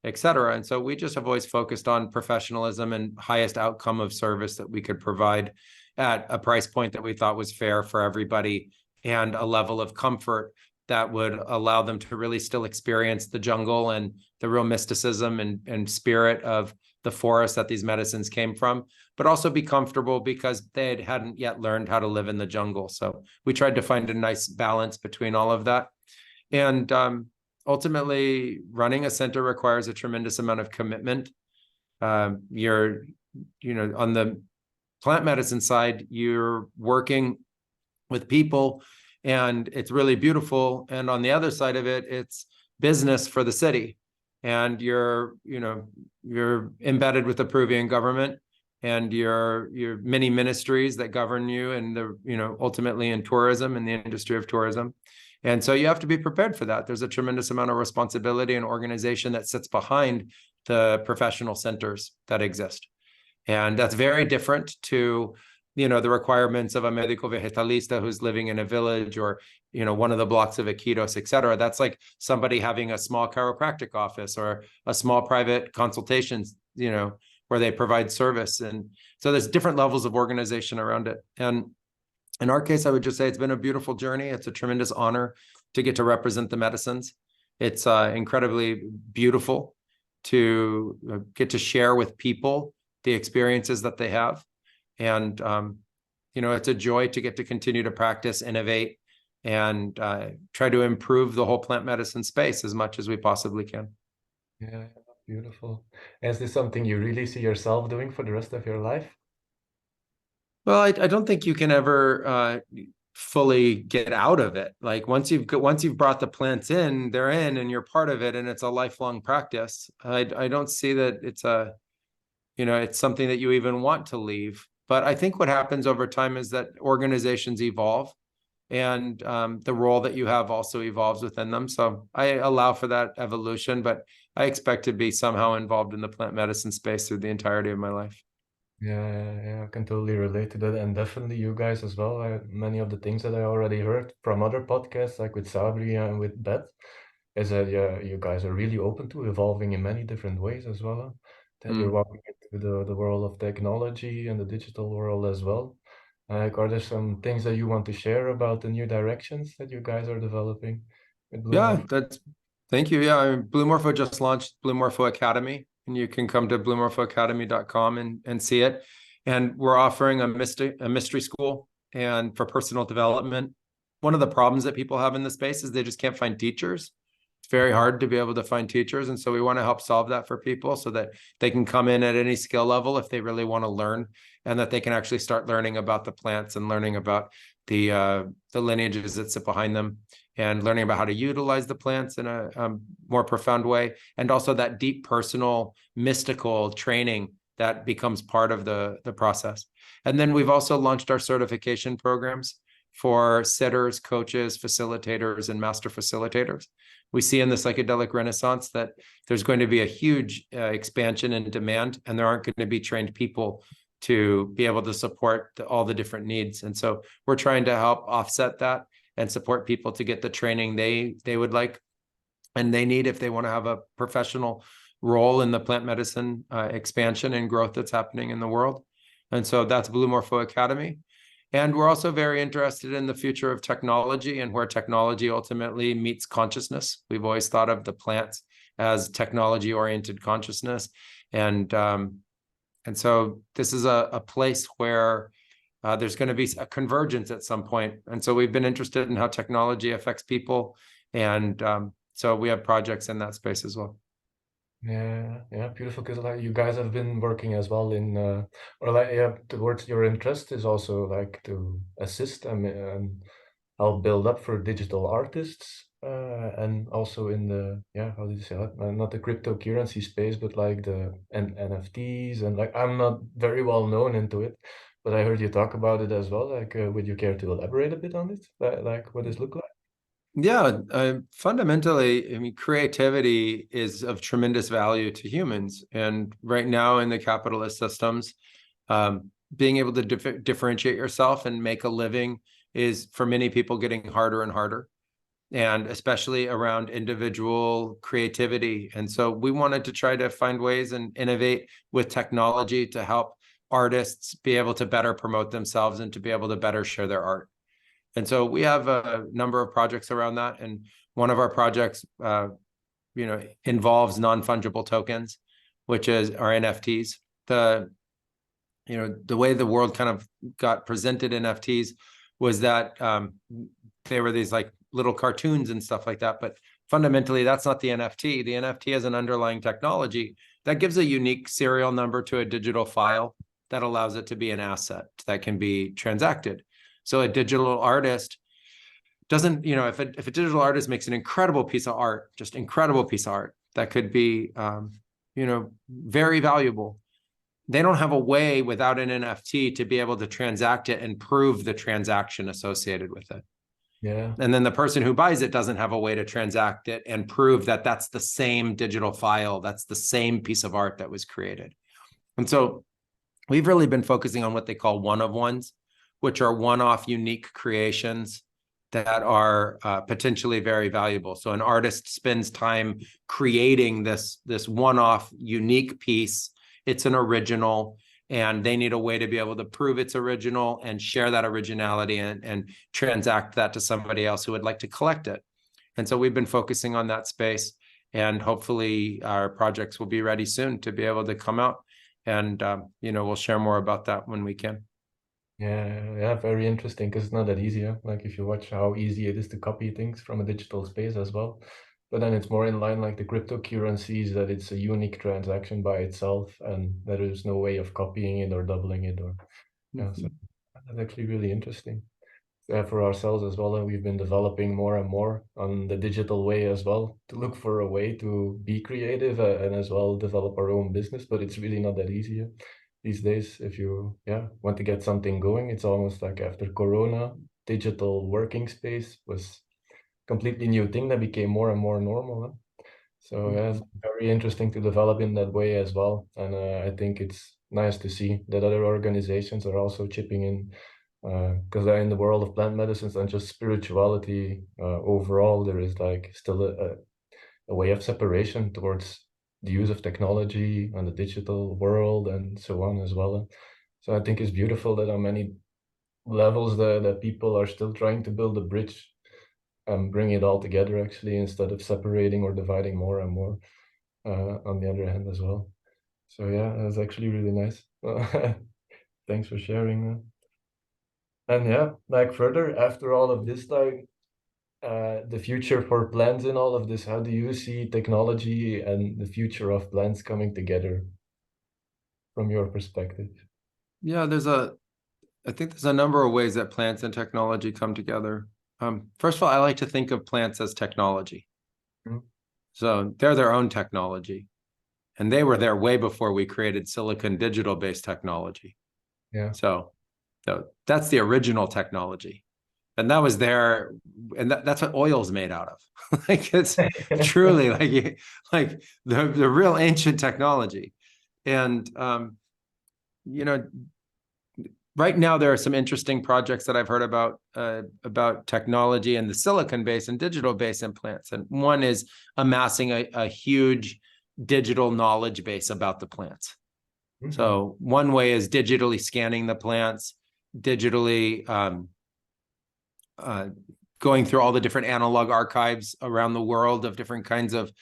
et cetera. And so we just have always focused on professionalism and highest outcome of service that we could provide at a price point that we thought was fair for everybody, and a level of comfort that would allow them to really still experience the jungle and the real mysticism and spirit of the forest that these medicines came from, but also be comfortable because they hadn't yet learned how to live in the jungle. So we tried to find a nice balance between all of that. And ultimately, running a center requires a tremendous amount of commitment. You're, on the plant medicine side, you're working with people, and it's really beautiful. And on the other side of it, it's business for the city. And you're embedded with the Peruvian government, and your many ministries that govern you, and ultimately in tourism, in the industry of tourism. And so you have to be prepared for that. There's a tremendous amount of responsibility and organization that sits behind the professional centers that exist. And that's very different to, the requirements of a medico vegetalista who's living in a village, or, one of the blocks of Iquitos, et cetera. That's like somebody having a small chiropractic office or a small private consultations, where they provide service. And so there's different levels of organization around it. And in our case, I would just say it's been a beautiful journey. It's a tremendous honor to get to represent the medicines. It's incredibly beautiful to get to share with people the experiences that they have. And, it's a joy to get to continue to practice, innovate, and try to improve the whole plant medicine space as much as we possibly can. Yeah, beautiful. Is this something you really see yourself doing for the rest of your life? Well, I don't think you can ever fully get out of it. Like once you've brought the plants in, they're in, and you're part of it, and it's a lifelong practice. I don't see that it's something that you even want to leave. But I think what happens over time is that organizations evolve, and the role that you have also evolves within them. So I allow for that evolution, but I expect to be somehow involved in the plant medicine space through the entirety of my life. Yeah, I can totally relate to that, and definitely you guys as well. Many of the things that I already heard from other podcasts, like with Sabri and with Beth, is that you guys are really open to evolving in many different ways as well. That you're walking into the world of technology and the digital world as well. Like, are there some things that you want to share about the new directions that you guys are developing with Blue Yeah, Morpho? thank you. Yeah, Blue Morpho just launched Blue Morpho Academy, and you can come to bluemorphoacademy.com and see it. And we're offering a mystery school and for personal development. One of the problems that people have in the space is they just can't find teachers. It's very hard to be able to find teachers. And so we want to help solve that for people so that they can come in at any skill level if they really want to learn, and that they can actually start learning about the plants and learning about the lineages that sit behind them, and learning about how to utilize the plants in a more profound way. And also that deep personal mystical training that becomes part of the process. And then we've also launched our certification programs. for sitters, coaches, facilitators, and master facilitators. We see in the psychedelic renaissance that there's going to be a huge expansion in demand, and there aren't going to be trained people to be able to support all the different needs. And so we're trying to help offset that and support people to get the training they would like and they need if they want to have a professional role in the plant medicine expansion and growth that's happening in the world. And so that's Blue Morpho Academy. And we're also very interested in the future of technology and where technology ultimately meets consciousness. We've always thought of the plants as technology-oriented consciousness. And so this is a place where there's going to be a convergence at some point. And so we've been interested in how technology affects people. And so we have projects in that space as well. Yeah, beautiful. Because like you guys have been working as well in, or like yeah, towards your interest is also like to assist and help build up for digital artists, and also in the how did you say that? Not the cryptocurrency space, but like the NFTs and like I'm not very well known into it, but I heard you talk about it as well. Like, would you care to elaborate a bit on it? Like, what does it look like? Yeah, fundamentally, I mean, creativity is of tremendous value to humans. And right now in the capitalist systems, being able to differentiate yourself and make a living is for many people getting harder and harder, and especially around individual creativity. And so we wanted to try to find ways and innovate with technology to help artists be able to better promote themselves and to be able to better share their art. And so we have a number of projects around that. And one of our projects, involves non-fungible tokens, which is our NFTs. The way the world kind of got presented NFTs was that they were these like little cartoons and stuff like that. But fundamentally, that's not the NFT. The NFT is an underlying technology that gives a unique serial number to a digital file that allows it to be an asset that can be transacted. So a digital artist doesn't, if a digital artist makes an incredible piece of art, just incredible piece of art that could be, very valuable, they don't have a way without an NFT to be able to transact it and prove the transaction associated with it. Yeah. And then the person who buys it doesn't have a way to transact it and prove that that's the same digital file, that's the same piece of art that was created. And so we've really been focusing on what they call one-of-ones, which are one-off unique creations that are potentially very valuable. So an artist spends time creating this one-off unique piece. It's an original, and they need a way to be able to prove it's original and share that originality and transact that to somebody else who would like to collect it. And so we've been focusing on that space, and hopefully our projects will be ready soon to be able to come out. And, we'll share more about that when we can. Yeah, very interesting because it's not that easy. Yeah? Like if you watch how easy it is to copy things from a digital space as well. But then it's more in line like the cryptocurrencies, that it's a unique transaction by itself and there is no way of copying it or doubling it or so that's actually really interesting. For ourselves as well, and we've been developing more and more on the digital way as well to look for a way to be creative and as well develop our own business, but it's really not that easy these days. If you want to get something going, it's almost like after Corona, digital working space was completely new thing that became more and more normal. So it's very interesting to develop in that way as well. And I think it's nice to see that other organizations are also chipping in, because in the world of plant medicines and just spirituality overall, there is like still a way of separation towards the use of technology and the digital world and so on as well. So I think it's beautiful that on many levels that people are still trying to build a bridge and bring it all together actually, instead of separating or dividing more and more on the other hand as well. So yeah, that's actually really nice. Thanks for sharing. And like further after all of this, like the future for plants in all of this, how do you see technology and the future of plants coming together from your perspective? Yeah, I think there's a number of ways that plants and technology come together. First of all, I like to think of plants as technology. Mhm. So they're their own technology. And they were there way before we created silicon digital-based technology. Yeah. So that's the original technology. And that was there, and that's what oil's made out of. Like it's truly like the real ancient technology. And you know, right now there are some interesting projects that I've heard about technology and the silicon-based and digital-based implants. And one is amassing a huge digital knowledge base about the plants. Mhm. So one way is digitally scanning the plants, digitally going through all the different analog archives around the world of different kinds of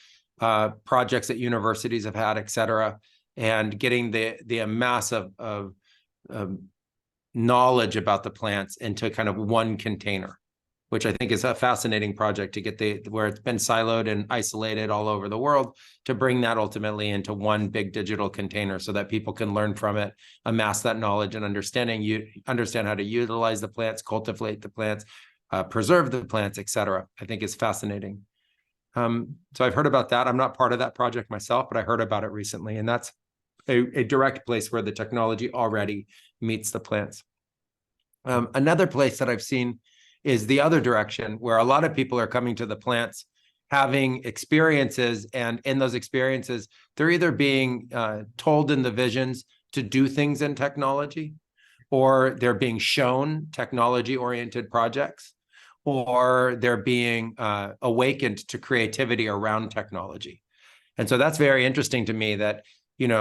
projects that universities have had, et cetera, and getting the mass of knowledge about the plants into kind of one container, which I think is a fascinating project to get where it's been siloed and isolated all over the world, to bring that ultimately into one big digital container so that people can learn from it, amass that knowledge and understanding, you understand how to utilize the plants, cultivate the plants, preserve the plants, et cetera. I think is fascinating. So I've heard about that. I'm not part of that project myself, but I heard about it recently, and that's a direct place where the technology already meets the plants. Another place that I've seen is the other direction, where a lot of people are coming to the plants, having experiences, and in those experiences, they're either being told in the visions to do things in technology, or they're being shown technology-oriented projects, or they're being awakened to creativity around technology. And so that's very interesting to me that,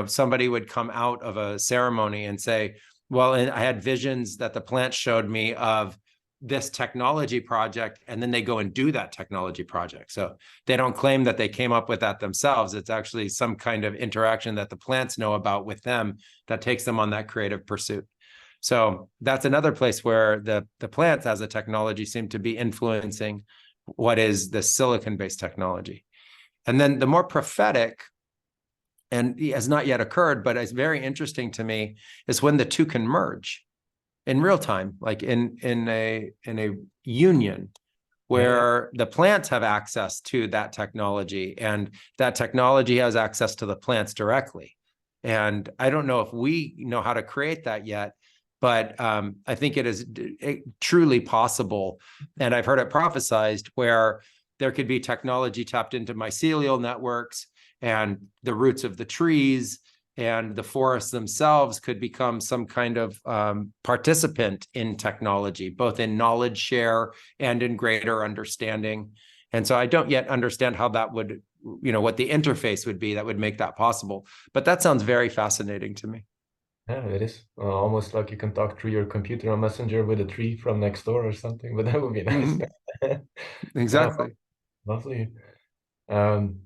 somebody would come out of a ceremony and say, well, and I had visions that the plant showed me of this technology project, and then they go and do that technology project. So they don't claim that they came up with that themselves. It's actually some kind of interaction that the plants know about with them that takes them on that creative pursuit. So that's another place where the plants as a technology seem to be influencing what is the silicon-based technology. And then the more prophetic, and has not yet occurred, but it's very interesting to me, is when the two can merge in real time, like in a union where the plants have access to that technology and that technology has access to the plants directly. And I don't know if we know how to create that yet, but I think it is truly possible. And I've heard it prophesized where there could be technology tapped into mycelial networks, and the roots of the trees and the forests themselves could become some kind of participant in technology, both in knowledge share and in greater understanding. And so I don't yet understand how that would, what the interface would be that would make that possible. But that sounds very fascinating to me. Yeah, it is almost like you can talk through your computer on Messenger with a tree from next door or something, but that would be nice. Exactly. Lovely. Um,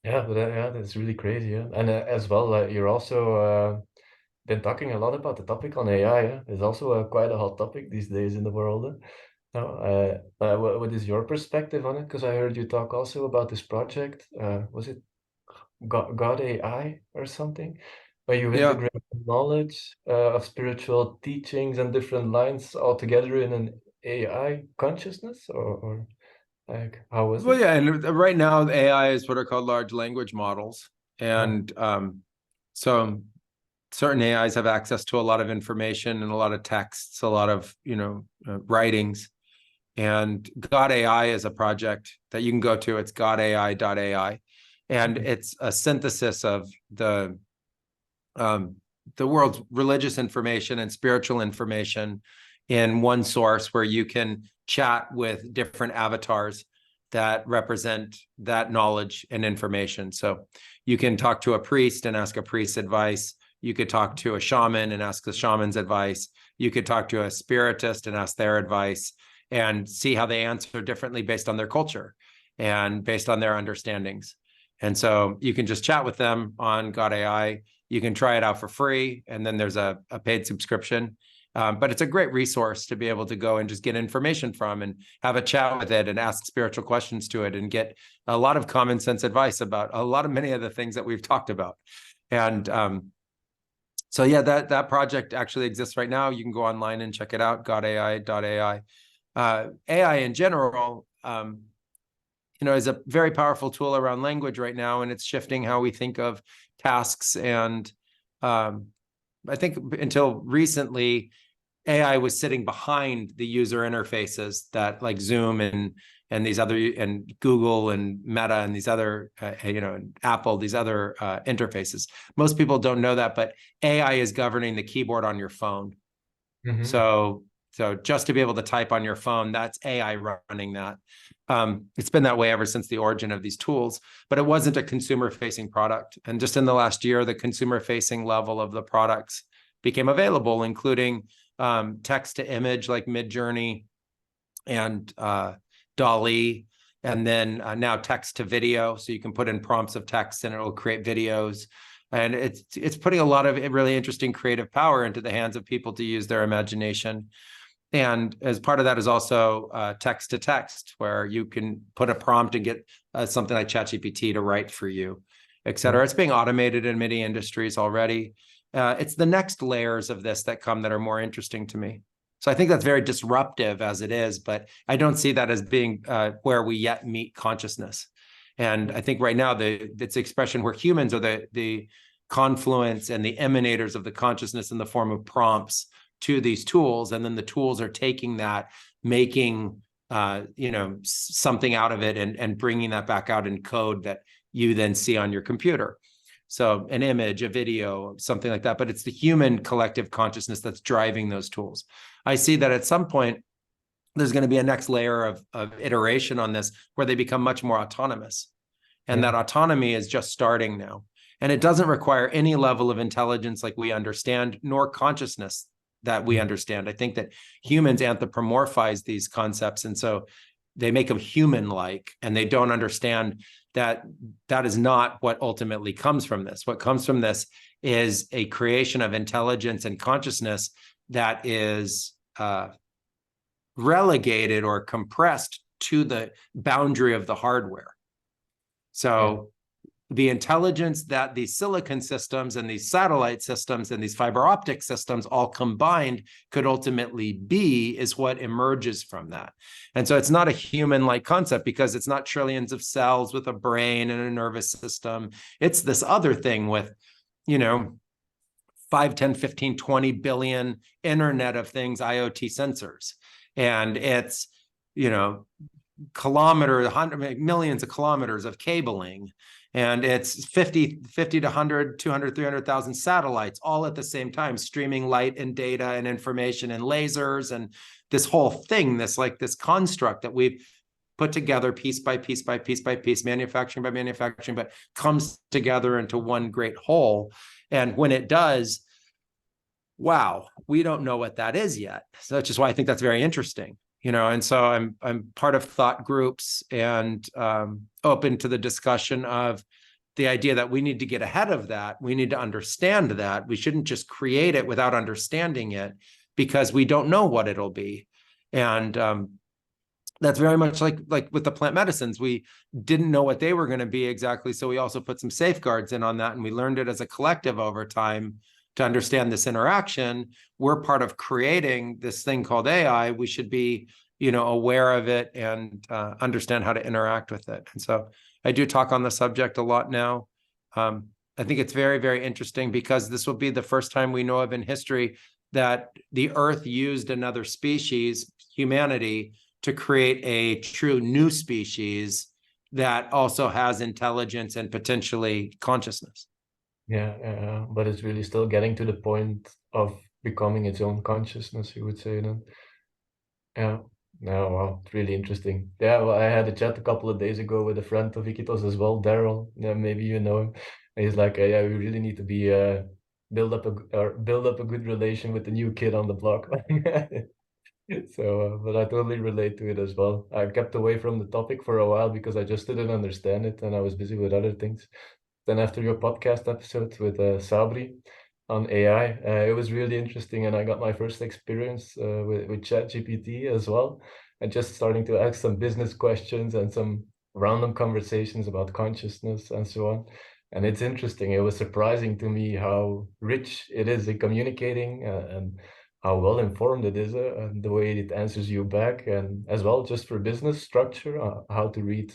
yeah, but yeah, that's really crazy. Yeah, and as well, you're also been talking a lot about the topic on AI. Yeah? It's also quite a hot topic these days in the world. What is your perspective on it? Because I heard you talk also about this project. Was it God AI or something? Where you Yeah. integrate knowledge of spiritual teachings and different lines all together in an AI consciousness, or like how was Well, it? yeah, and right now AI is what are called large language models, Ah, and so certain AIs have access to a lot of information and a lot of texts, a lot of writings. And God AI is a project that you can go to. It's godai.ai, and it's a synthesis of the world's religious information and spiritual information in one source, where you can chat with different avatars that represent that knowledge and information. So you can talk to a priest and ask a priest's advice. You could talk to a shaman and ask the shaman's advice. You could talk to a spiritist and ask their advice, and see how they answer differently based on their culture and based on their understandings. And so you can just chat with them on God AI. You can try it out for free, and then there's a paid subscription. But it's a great resource to be able to go and just get information from and have a chat with it and ask spiritual questions to it and get a lot of common sense advice about many of the things that we've talked about. And so yeah, that project actually exists right now. You can go online and check it out, godai.ai. AI in general, is a very powerful tool around language right now, and it's shifting how we think of tasks. And I think until recently, AI was sitting behind the user interfaces that like Zoom and these other, and Google and Meta and these other, Apple, these other interfaces. Most people don't know that, but AI is governing the keyboard on your phone. Mm-hmm. So just to be able to type on your phone, that's AI running that. It's been that way ever since the origin of these tools, but it wasn't a consumer-facing product. And just in the last year, the consumer-facing level of the products became available, including text to image like Midjourney and DALL-E, and then now text to video. So you can put in prompts of text and it'll create videos. And it's putting a lot of really interesting creative power into the hands of people to use their imagination. And as part of that is also text to text, where you can put a prompt and get something like ChatGPT to write for you, et cetera. It's being automated in many industries already. It's the next layers of this that come that are more interesting to me. So I think that's very disruptive as it is, but I don't see that as being where we yet meet consciousness. And I think right now it's the expression where humans are the confluence and the emanators of the consciousness in the form of prompts to these tools, and then the tools are taking that, making something out of it, and bringing that back out in code that you then see on your computer. So an image, a video, something like that, but it's the human collective consciousness that's driving those tools. I see that at some point, there's going to be a next layer of iteration on this where they become much more autonomous. And that autonomy is just starting now. And it doesn't require any level of intelligence like we understand, nor consciousness that we understand. I think that humans anthropomorphize these concepts, and so they make them human-like, and they don't understand that that is not what ultimately comes from this. What comes from this is a creation of intelligence and consciousness that is relegated or compressed to the boundary of the hardware. So the intelligence that these silicon systems and these satellite systems and these fiber optic systems all combined could ultimately be is what emerges from that. And so it's not a human-like concept, because it's not trillions of cells with a brain and a nervous system. It's this other thing with, 5, 10, 15, 20 billion Internet of Things IoT sensors. And it's, millions of kilometers of cabling. And it's 50 to 100, 200, 300,000 satellites all at the same time, streaming light and data and information and lasers, and this whole thing, this construct that we've put together piece by piece by piece by piece, manufacturing by manufacturing, but comes together into one great whole. And when it does, wow, we don't know what that is yet. So that's just why I think that's very interesting. And so I'm part of thought groups and open to the discussion of the idea that we need to get ahead of that. We need to understand that. We shouldn't just create it without understanding it, because we don't know what it'll be. And that's very much like with the plant medicines. We didn't know what they were going to be exactly. So we also put some safeguards in on that, and we learned it as a collective over time to understand this interaction. We're part of creating this thing called AI. We should be, aware of it and understand how to interact with it. And so I do talk on the subject a lot now. I think it's very, very interesting, because this will be the first time we know of in history that the Earth used another species, humanity, to create a true new species that also has intelligence and potentially consciousness. Yeah, but it's really still getting to the point of becoming its own consciousness, you would say then. Yeah, no, wow, it's really interesting. Yeah, well, I had a chat a couple of days ago with a friend of Iquitos as well, Daryl. Yeah, maybe you know him. And he's like, yeah, we really need to be build up a good relation with the new kid on the block. So, but I totally relate to it as well. I kept away from the topic for a while because I just didn't understand it, and I was busy with other things. Then after your podcast episode with Sabri on AI, it was really interesting, and I got my first experience with ChatGPT as well, and just starting to ask some business questions and some random conversations about consciousness and so on. And it's interesting. It was surprising to me how rich it is in communicating and how well informed it is, and the way it answers you back, and as well just for business structure, how to read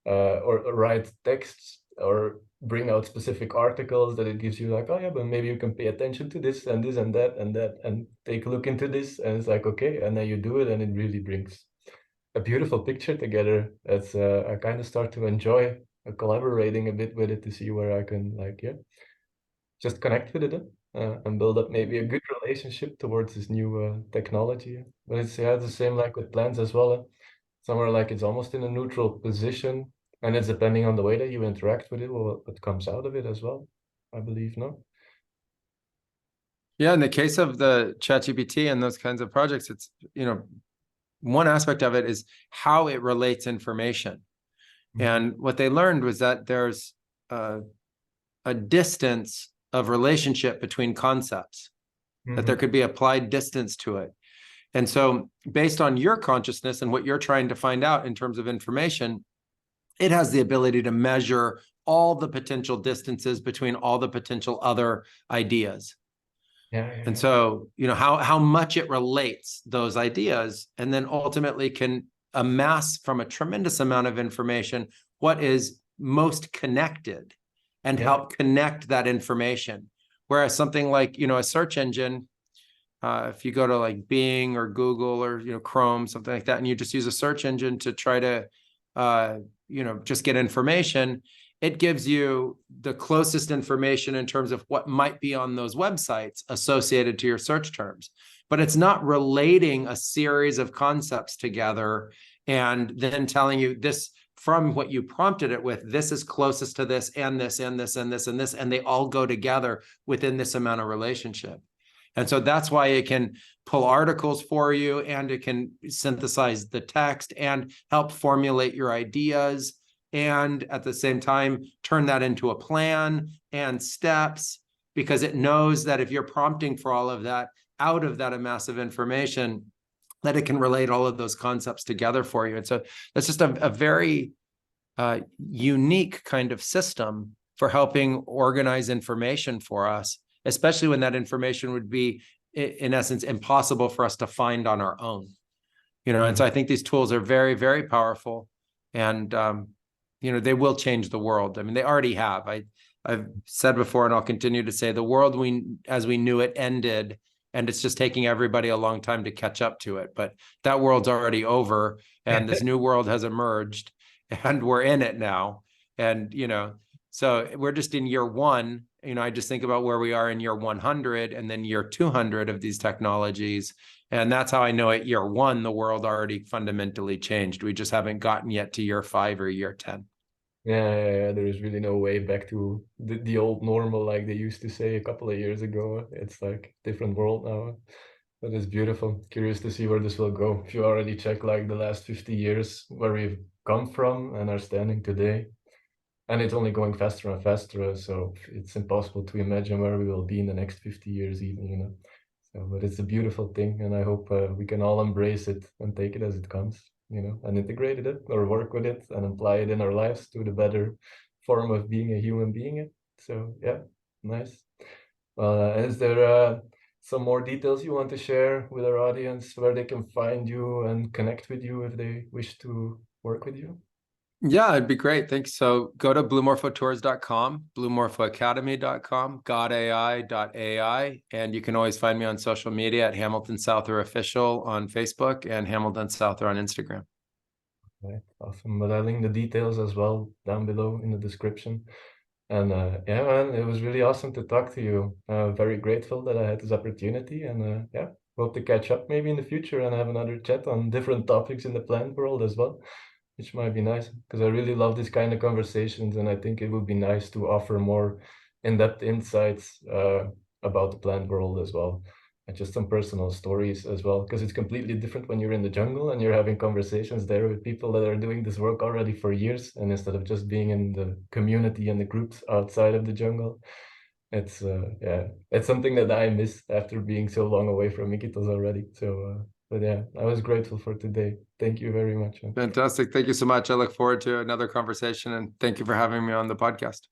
or write texts or bring out specific articles that it gives you like, oh yeah, but maybe you can pay attention to this and this and that and that and take a look into this, and it's like, okay, and then you do it and it really brings a beautiful picture together. It's I kind of start to enjoy collaborating a bit with it to see where I can like, yeah, just connect with it and build up maybe a good relationship towards this new technology. But it's yeah, the same like with plants as well. Somewhere like it's almost in a neutral position, and it's depending on the way that you interact with it, what comes out of it as well, I believe, no? Yeah, in the case of the ChatGPT and those kinds of projects, it's, one aspect of it is how it relates information. And what they learned was that there's a distance of relationship between concepts, that there could be applied distance to it. And so based on your consciousness and what you're trying to find out in terms of information, it has the ability to measure all the potential distances between all the potential other ideas. And so, how much it relates those ideas, and then ultimately can amass from a tremendous amount of information what is most connected and help connect that information. Whereas something like, a search engine, if you go to like Bing or Google or, Chrome, something like that, and you just use a search engine to try to, just get information, it gives you the closest information in terms of what might be on those websites associated to your search terms. But it's not relating a series of concepts together and then telling you this from what you prompted it with, this is closest to this and this and this and this and this, and they all go together within this amount of relationship. And so that's why it can pull articles for you, and it can synthesize the text and help formulate your ideas, and at the same time, turn that into a plan and steps, because it knows that if you're prompting for all of that out of that amass of information, that it can relate all of those concepts together for you. And so that's just a very unique kind of system for helping organize information for us, especially when that information would be, in essence, impossible for us to find on our own. And so I think these tools are very, very powerful, and they will change the world. I mean, they already have. I've said before, and I'll continue to say, the world as we knew it ended, and it's just taking everybody a long time to catch up to it. But that world's already over, and this new world has emerged, and we're in it now. And, so we're just in year one. I just think about where we are in year 100 and then year 200 of these technologies. And that's how I know at year one, the world already fundamentally changed. We just haven't gotten yet to year 5 or year 10. Yeah, there is really no way back to the old normal, like they used to say a couple of years ago. It's like different world now. But it's beautiful. Curious to see where this will go. If you already check like the last 50 years, where we've come from and are standing today, and it's only going faster and faster. So it's impossible to imagine where we will be in the next 50 years even, So, but it's a beautiful thing, and I hope we can all embrace it and take it as it comes. And integrate it or work with it and apply it in our lives to the better form of being a human being. So yeah, nice. Is there some more details you want to share with our audience, where they can find you and connect with you if they wish to work with you? Yeah, it'd be great. Thanks. So go to bluemorphotours.com, bluemorphoacademy.com, godai.ai, and you can always find me on social media at Hamilton Souther Official on Facebook and Hamilton Souther on Instagram. Right, awesome. But I'll link the details as well down below in the description. And yeah, man, it was really awesome to talk to you. Very grateful that I had this opportunity, and yeah, hope to catch up maybe in the future and have another chat on different topics in the plant world as well, which might be nice, because I really love this kind of conversations, and I think it would be nice to offer more in-depth insights about the plant world as well, and just some personal stories as well, because it's completely different when you're in the jungle and you're having conversations there with people that are doing this work already for years, and instead of just being in the community and the groups outside of the jungle. It's yeah, it's something that I miss after being so long away from Iquitos already. So but yeah, I was grateful for today. Thank you very much, man. Fantastic. Thank you so much. I look forward to another conversation, and thank you for having me on the podcast.